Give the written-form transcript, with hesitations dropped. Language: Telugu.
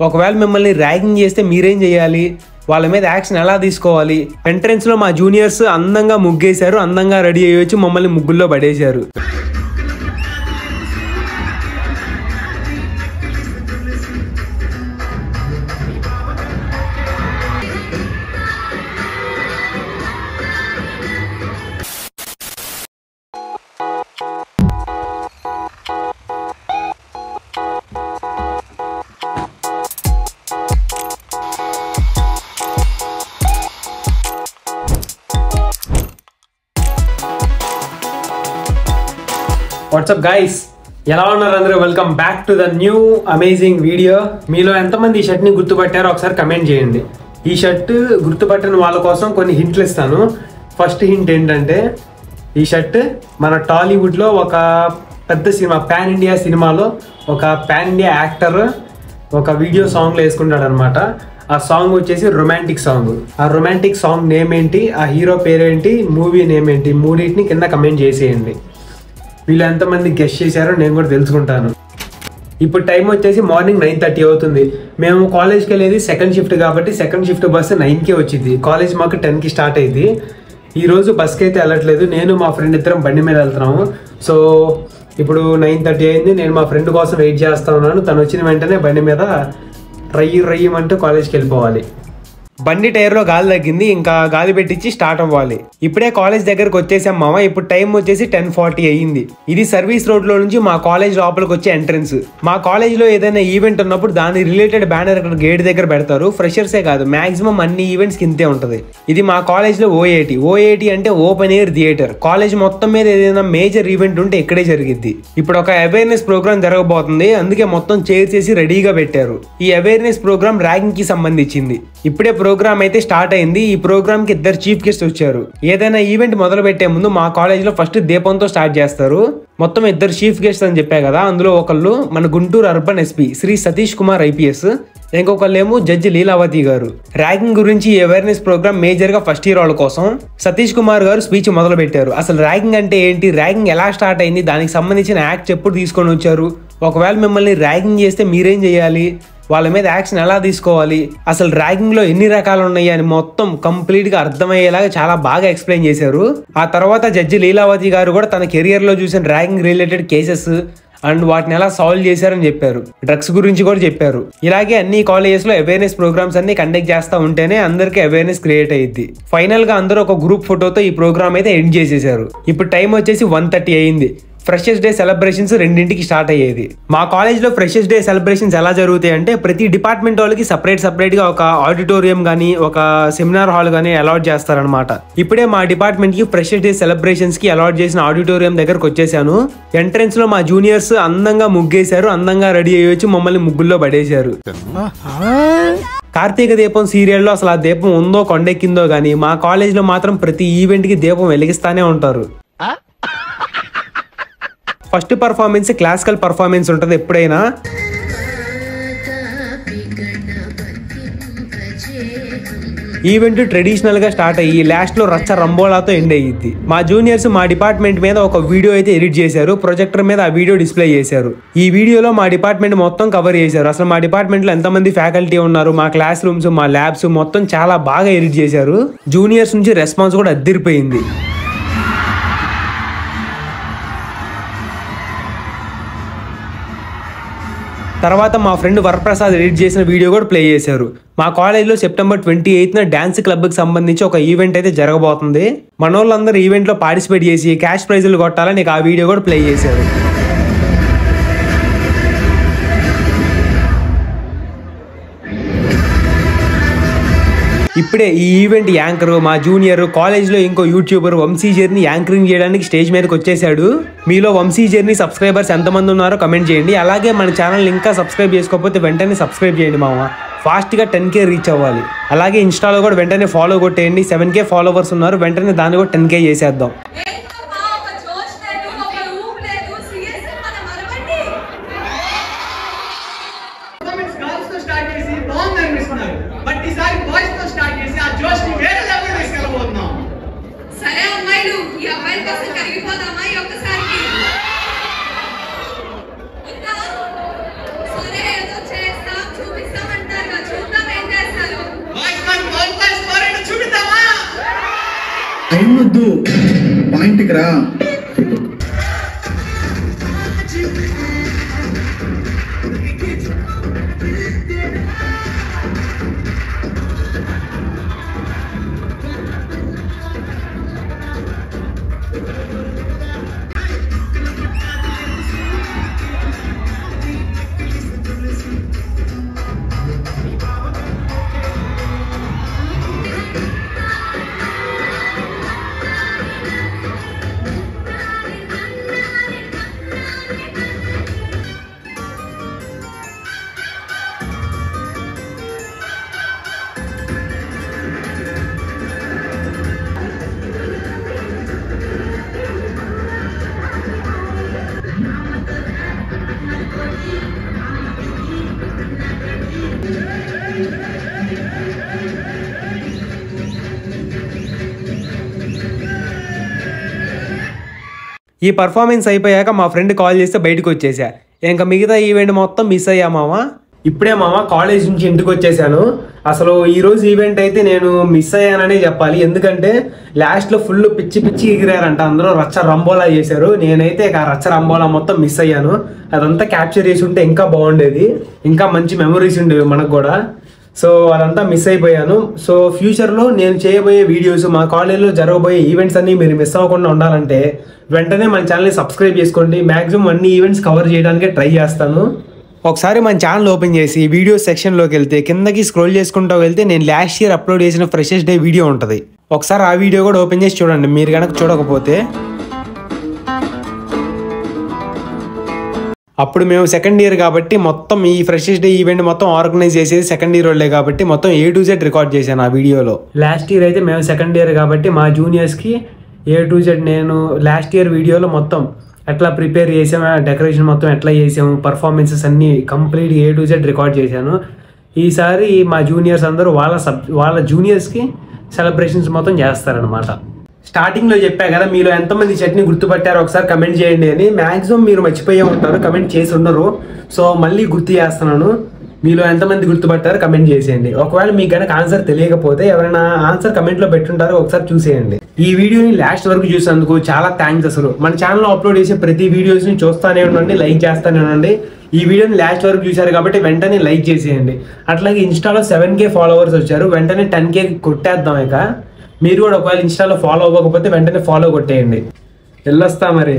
ఒకవేళ మిమ్మల్ని ర్యాగింగ్ చేస్తే మీరేం చేయాలి, వాళ్ళ మీద యాక్షన్ ఎలా తీసుకోవాలి? ఎంట్రన్స్ లో మా జూనియర్స్ అందంగా ముగ్గేశారు, అందంగా రెడీ అయ్యి వచ్చి మమ్మల్ని ముగ్గుల్లో పడేశారు. వాట్సాప్ గైస్, ఎలా ఉన్నారు అందరూ? Welcome back to the new amazing video. మీలో ఎంతమంది ఈ షర్ట్ని గుర్తుపట్టారో ఒకసారి కమెంట్ చేయండి. ఈ షర్ట్ గుర్తుపట్టిన వాళ్ళ కోసం కొన్ని హింట్లు ఇస్తాను. ఫస్ట్ హింట్ ఏంటంటే, ఈ షర్ట్ మన టాలీవుడ్లో ఒక పెద్ద సినిమా, పాన్ ఇండియా సినిమాలో ఒక పాన్ ఇండియా యాక్టర్ ఒక వీడియో సాంగ్లో వేసుకుంటాడు అనమాట. ఆ సాంగ్ వచ్చేసి రొమాంటిక్ సాంగ్. ఆ రొమాంటిక్ సాంగ్ నేమ్ ఏంటి, ఆ హీరో పేరేంటి, మూవీ నేమ్ ఏంటి, మూడింటిని కింద కమెంట్ చేసేయండి. వీళ్ళు ఎంతమంది గెస్ట్ చేశారో నేను కూడా తెలుసుకుంటాను. ఇప్పుడు టైం వచ్చేసి మార్నింగ్ 9:30 అవుతుంది. మేము కాలేజ్కి వెళ్ళేది సెకండ్ షిఫ్ట్ కాబట్టి సెకండ్ షిఫ్ట్ బస్సు 9కే వచ్చింది. కాలేజ్ మాకు 10కి స్టార్ట్ అయింది. ఈరోజు బస్కి అయితే వెళ్ళట్లేదు, నేను మా ఫ్రెండ్ ఇద్దరం బండి మీద వెళ్తున్నాము. సో ఇప్పుడు 9:30 అయింది. నేను మా ఫ్రెండ్ కోసం వెయిట్ చేస్తా ఉన్నాను. తను వచ్చిన వెంటనే బండి మీద రయ్యమంటూ కాలేజ్కి వెళ్ళిపోవాలి. బండి టైర్లో గాలి తగ్గింది, ఇంకా గాలి పెట్టించి స్టార్ట్ అవ్వాలి. ఇప్పుడే కాలేజ్ దగ్గరకు వచ్చేసాం మామ. ఇప్పుడు టైం వచ్చేసి 10:40 అయ్యింది. ఇది సర్వీస్ రోడ్ లో నుంచి మా కాలేజ్ లోపలికి వచ్చే ఎంట్రన్స్. మా కాలేజ్ లో ఏదైనా ఈవెంట్ ఉన్నప్పుడు దాని రిలేటెడ్ బ్యానర్ ఇక్కడ గేట్ దగ్గర పెడతారు. ఫ్రెషర్సే కాదు, మాక్సిమం అన్ని ఈవెంట్స్ ఇంతే ఉంటది. ఇది మా కాలేజ్ లో ఓఏటి అంటే ఓపెన్ ఎయిర్ థియేటర్. కాలేజ్ మొత్తం మీద ఏదైనా మేజర్ ఈవెంట్ ఉంటే ఇక్కడే జరిగిద్ది. ఇప్పుడు ఒక అవేర్నెస్ ప్రోగ్రామ్ జరగబోతుంది, అందుకే మొత్తం చైర్స్ చేసి రెడీగా పెట్టారు. ఈ అవేర్నెస్ ప్రోగ్రామ్ ర్యాగింగ్ కి సంబంధించింది. ఇప్పుడే ప్రోగ్రామ్ అయితే స్టార్ట్ అయింది. ఈ ప్రోగ్రామ్ కి 2 చీఫ్ గెస్ట్ వచ్చారు. ఏదైనా ఈవెంట్ మొదలు పెట్టే ముందు మా కాలేజ్ లో ఫస్ట్ దీపంతో స్టార్ట్ చేస్తారు. మొత్తం 2 చీఫ్ గెస్ట్ అని చెప్పా కదా, అందులో ఒకళ్ళు మన Guntur urban SP Shri Satish Kumar IPS, ఇంకొకళ్ళేమో జడ్జి లీలావతి గారు. ర్యాగింగ్ గురించి అవేర్నెస్ ప్రోగ్రామ్ మేజర్ గా ఫస్ట్ ఇయర్ వాళ్ళ కోసం సతీష్ కుమార్ గారు స్పీచ్ మొదలు పెట్టారు. అసలు ర్యాగింగ్ అంటే ఏంటి, ర్యాగింగ్ ఎలా స్టార్ట్ అయింది, దానికి సంబంధించిన యాక్ట్ ఎప్పుడు తీసుకొని వచ్చారు, ఒకవేళ మిమ్మల్ని ర్యాగింగ్ చేస్తే మీరేం చేయాలి, వాళ్ళ మీద యాక్షన్ ఎలా తీసుకోవాలి, అసలు ర్యాగింగ్ లో ఎన్ని రకాలు ఉన్నాయి అని మొత్తం కంప్లీట్ గా అర్థమయ్యేలాగా చాలా బాగా ఎక్స్ప్లెయిన్ చేశారు. ఆ తర్వాత జడ్జి లీలావతి గారు కూడా తన కెరియర్ లో చూసిన ర్యాగింగ్ రిలేటెడ్ కేసెస్ అండ్ వాటిని ఎలా సాల్వ్ చేశారని చెప్పారు. డ్రగ్స్ గురించి కూడా చెప్పారు. ఇలాగే అన్ని కాలేజెస్ లో అవేర్నెస్ ప్రోగ్రామ్స్ అన్ని కండక్ట్ చేస్తూ ఉంటేనే అందరికి అవేర్నెస్ క్రియేట్ అయ్యింది. ఫైనల్ గా అందరూ ఒక గ్రూప్ ఫోటోతో ఈ ప్రోగ్రామ్ అయితే ఎండ్ చేసేసారు. ఇప్పుడు టైం వచ్చేసి 1:30 అయింది. ఫ్రెషర్స్ డే సెలబ్రేషన్స్ 2ంటికి స్టార్ట్ అయ్యేది. మా కాలేజ్ లో ఫ్రెషర్స్ డే సెలబ్రేషన్స్ ఎలా జరుగుతాయి అంటే, ప్రతి డిపార్ట్మెంట్ వాళ్ళకి సపరేట్ గా ఒక ఆడిటోరియం గానీ ఒక సెమినార్ హాల్ గానీ అలాట్ చేస్తారనమాట. ఇప్పుడే మా డిపార్ట్మెంట్ కి ఫ్రెషర్స్ డే సెలబ్రేషన్స్ కి అలాట్ చేసిన ఆడిటోరియం దగ్గరకు వచ్చేసాను. ఎంట్రన్స్ లో మా జూనియర్స్ అందంగా ముగ్గేశారు, అందంగా రెడీ అయ్యి వచ్చి మమ్మల్ని ముగ్గుల్లో పడేశారు. కార్తీక దీపం సీరియల్లో అసలు ఆ దీపం ఉందో కొండెక్కిందో గానీ మా కాలేజ్ లో మాత్రం ప్రతి ఈవెంట్ కి దీపం వెలిగిస్తానే ఉంటారు. ఫస్ట్ పర్ఫార్మెన్స్ క్లాసికల్ పర్ఫార్మెన్స్ ఉంటుంది ఎప్పుడైనా. ఈవెంట్ ట్రెడిషనల్ గా స్టార్ట్ అయ్యి లాస్ట్ లో రచ్చ రంబోలాతో ఎండ్ అయ్యింది. మా జూనియర్స్ మా డిపార్ట్మెంట్ మీద ఒక వీడియో అయితే ఎడిట్ చేశారు. ప్రొజెక్టర్ మీద ఆ వీడియో డిస్ప్లే చేశారు. ఈ వీడియోలో మా డిపార్ట్మెంట్ మొత్తం కవర్ చేశారు. అసలు మా డిపార్ట్మెంట్ లో ఎంతమంది ఫ్యాకల్టీ ఉన్నారు, మా క్లాస్ రూమ్స్, మా ల్యాబ్స్ మొత్తం చాలా బాగా ఎడిట్ చేశారు. జూనియర్స్ నుంచి రెస్పాన్స్ కూడా అదిరిపోయింది. తర్వాత మా ఫ్రెండ్ వరప్రసాద్ ఎడిట్ చేసిన వీడియో కూడా ప్లే చేశారు. మా కాలేజ్లో September 28న డాన్స్ క్లబ్కి సంబంధించి ఒక ఈవెంట్ అయితే జరగబోతుంది. మనోళ్ళందరూ ఈవెంట్లో పార్టిసిపేట్ చేసి క్యాష్ ప్రైజులు కొట్టాలని ఆ వీడియో కూడా ప్లే చేశారు. ఇప్పుడే ఈ ఈవెంట్ యాంకర్ మా జూనియర్ కాలేజ్లో ఇంకో యూట్యూబర్ వంశీ జర్నీ యాంకరింగ్ చేయడానికి స్టేజ్ మీదకి వచ్చేసాడు. మీలో వంశీ జర్నీ సబ్స్క్రైబర్స్ ఎంతమంది ఉన్నారో కమెంట్ చేయండి. అలాగే మన ఛానల్ ఇంకా సబ్స్క్రైబ్ చేసుకోకపోతే వెంటనే సబ్స్క్రైబ్ చేయండి మామ. ఫాస్ట్గా 10K రీచ్ అవ్వాలి. అలాగే ఇన్స్టాలో కూడా వెంటనే ఫాలో కొట్టేయండి. 7K ఫాలోవర్స్ ఉన్నారు, వెంటనే దాన్ని కూడా 10K చేసేద్దాం. సరే అమ్మాయిలు, ఈ అమ్మాయిల కోసం కరిగిపోదామా ఒక్కసారికి? సరే ఏదో చేస్తాం, చూపిస్తాం. బయటికి రా. ఈ పర్ఫార్మెన్స్ అయిపోయాక మా ఫ్రెండ్ కాల్ చేస్తే బయటకు వచ్చేసా. ఇంకా మిగతా ఈవెంట్ మొత్తం మిస్ అయ్యా మామ. ఇప్పుడే మామ కాలేజ్ నుంచి ఇంటికి వచ్చేసాను. అసలు ఈరోజు ఈవెంట్ అయితే నేను మిస్ అయ్యాననే చెప్పాలి. ఎందుకంటే లాస్ట్లో ఫుల్ పిచ్చి పిచ్చి ఎగిరారంట, అందరూ రచ్చ రంబోలా చేశారు. నేనైతే ఆ రచ్చ రంబోలా మొత్తం మిస్ అయ్యాను. అదంతా క్యాప్చర్ చేసి ఉంటే ఇంకా బాగుండేది, ఇంకా మంచి మెమరీస్ ఉండేవి మనకు కూడా. సో అదంతా మిస్ అయిపోయాను. సో ఫ్యూచర్లో నేను చేయబోయే వీడియోస్, మా కాలేజ్లో జరగబోయే ఈవెంట్స్ అన్ని మీరు మిస్ అవ్వకుండా ఉండాలంటే వెంటనే మన ఛానల్ని సబ్స్క్రైబ్ చేసుకోండి. మ్యాక్సిమం అన్ని ఈవెంట్స్ కవర్ చేయడానికి ట్రై చేస్తాను. ఒకసారి మన ఛానల్ ఓపెన్ చేసి వీడియో సెక్షన్లోకి వెళ్తే కిందకి స్క్రోల్ చేసుకుంటూ వెళ్తే నేను లాస్ట్ ఇయర్ అప్లోడ్ చేసిన ఫ్రెషర్స్ డే వీడియో ఉంటుంది. ఒకసారి ఆ వీడియో కూడా ఓపెన్ చేసి చూడండి మీరు కనుక చూడకపోతే. అప్పుడు మేము సెకండ్ ఇయర్ కాబట్టి మొత్తం ఈ ఫ్రెషర్స్ డే ఈవెంట్ మొత్తం ఆర్గనైజ్ చేసేది సెకండ్ ఇయర్ వాళ్ళే కాబట్టి మొత్తం A to Z రికార్డ్ చేశాను ఆ వీడియోలో. లాస్ట్ ఇయర్ అయితే మేము సెకండ్ ఇయర్ కాబట్టి మా జూనియర్స్కి A to Z నేను లాస్ట్ ఇయర్ వీడియోలో మొత్తం ఎట్లా ప్రిపేర్ చేసాము, డెకరేషన్ మొత్తం ఎట్లా చేసాము, పర్ఫార్మెన్సెస్ అన్నీ complete A to Z record చేశాను. ఈసారి మా జూనియర్స్ అందరూ వాళ్ళ జూనియర్స్కి సెలబ్రేషన్స్ మొత్తం చేస్తారనమాట. స్టార్టింగ్లో చెప్పా కదా మీలో ఎంతమంది చట్నీ గుర్తుపట్టారో ఒకసారి కమెంట్ చేయండి అని. మ్యాక్సిమం మీరు మర్చిపోయే ఉంటారు, కమెంట్ చేసి ఉండరు. సో మళ్ళీ గుర్తు చేస్తున్నాను, మీలో ఎంతమంది గుర్తుపట్టారో కమెంట్ చేసేయండి. ఒకవేళ మీకు కనుక ఆన్సర్ తెలియకపోతే ఎవరైనా ఆన్సర్ కమెంట్లో పెట్టుంటారో ఒకసారి చూసేయండి. ఈ వీడియోని లాస్ట్ వరకు చూసినందుకు చాలా థ్యాంక్స్. అసలు మన ఛానల్లో అప్లోడ్ చేసే ప్రతి వీడియోస్ని చూస్తానే ఉండండి, లైక్ చేస్తానే ఉండండి. ఈ వీడియోని లాస్ట్ వరకు చూశారు కాబట్టి వెంటనే లైక్ చేసేయండి. అట్లాగే ఇన్స్టాలో 7K ఫాలోవర్స్ వచ్చారు, వెంటనే 10K కొట్టేద్దాం. ఇక మీరు కూడా ఒకవేళ ఇన్స్టాలో ఫాలో అవ్వకపోతే వెంటనే ఫాలో కొట్టేయండి. వెళ్ళొస్తా మరి.